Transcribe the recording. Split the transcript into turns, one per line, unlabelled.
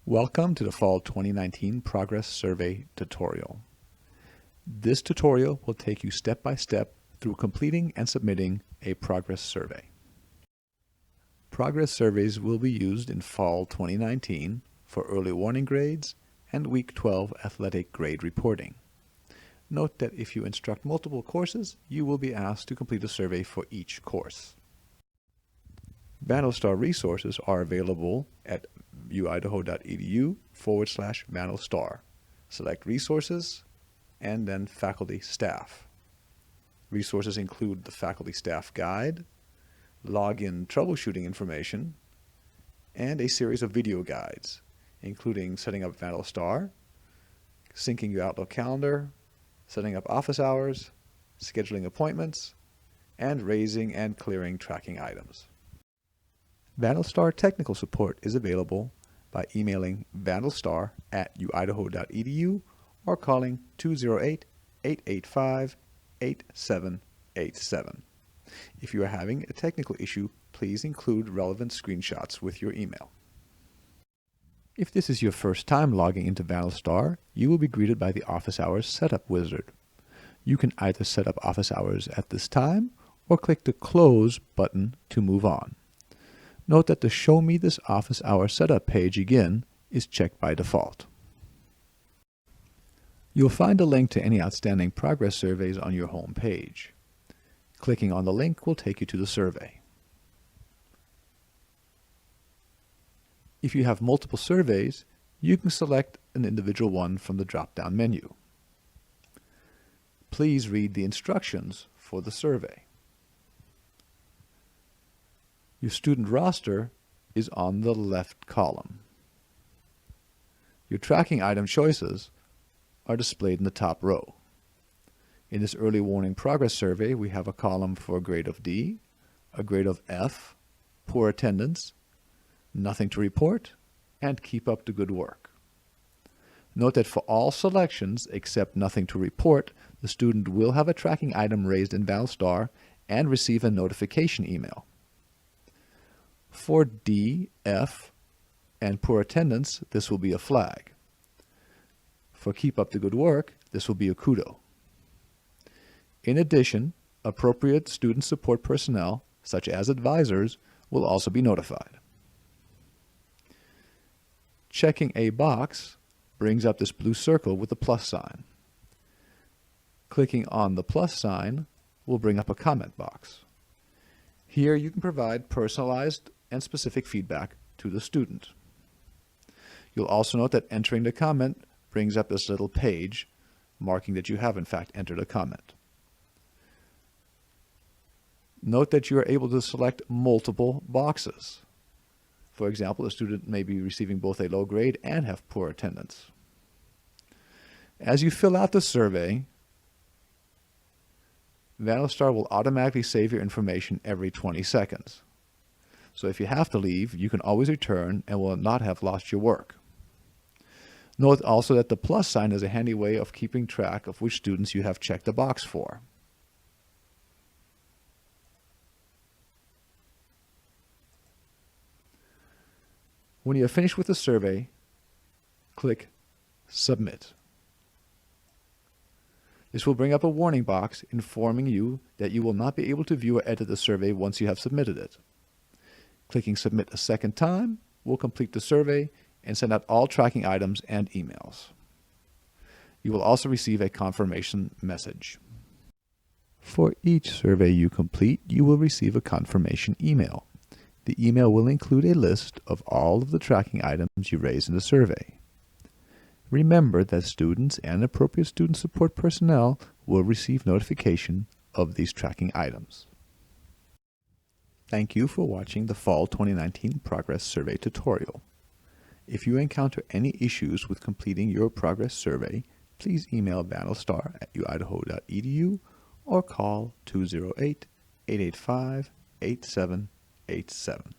Welcome to the Fall 2019 Progress Survey tutorial. This tutorial will take you step by step through completing and submitting a progress survey. Progress surveys will be used in Fall 2019 for early warning grades and Week 12 athletic grade reporting. Note that if you instruct multiple courses, you will be asked to complete a survey for each course. VandalStar resources are available at uidaho.edu/VandalStar. Select Resources and then Faculty Staff. Resources include the Faculty Staff Guide, login troubleshooting information, and a series of video guides, including setting up VandalStar, syncing your Outlook calendar, setting up office hours, scheduling appointments, and raising and clearing tracking items. VandalStar technical support is available by emailing vandalstar@uidaho.edu or calling 208-885-8787. If you are having a technical issue, please include relevant screenshots with your email. If this is your first time logging into VandalStar, you will be greeted by the Office Hours Setup wizard. You can either set up office hours at this time or click the Close button to move on. Note that the Show Me This Office Hour Setup page again is checked by default. You'll find a link to any outstanding progress surveys on your home page. Clicking on the link will take you to the survey. If you have multiple surveys, you can select an individual one from the drop-down menu. Please read the instructions for the survey. Your student roster is on the left column. Your tracking item choices are displayed in the top row. In this early warning progress survey, we have a column for a grade of D, a grade of F, poor attendance, nothing to report, and keep up the good work. Note that for all selections except nothing to report, the student will have a tracking item raised in VandalStar and receive a notification email. For D, F, and poor attendance, this will be a flag. For keep up the good work, this will be a kudo. In addition, appropriate student support personnel, such as advisors, will also be notified. Checking a box brings up this blue circle with the plus sign. Clicking on the plus sign will bring up a comment box. Here you can provide personalized and specific feedback to the student. You'll also note that entering the comment brings up this little page marking that you have in fact entered a comment. Note that you are able to select multiple boxes. For example, a student may be receiving both a low grade and have poor attendance. As you fill out the survey, VandalStar will automatically save your information every 20 seconds. So if you have to leave, you can always return and will not have lost your work. Note also that the plus sign is a handy way of keeping track of which students you have checked a box for. When you are finished with the survey, click Submit. This will bring up a warning box informing you that you will not be able to view or edit the survey once you have submitted it. Clicking Submit a second time will complete the survey and send out all tracking items and emails. You will also receive a confirmation message. For each survey you complete, you will receive a confirmation email. The email will include a list of all of the tracking items you raised in the survey. Remember that students and appropriate student support personnel will receive notification of these tracking items. Thank you for watching the Fall 2019 Progress Survey tutorial. If you encounter any issues with completing your progress survey, please email vandalstar@uidaho.edu or call 208-885-8787.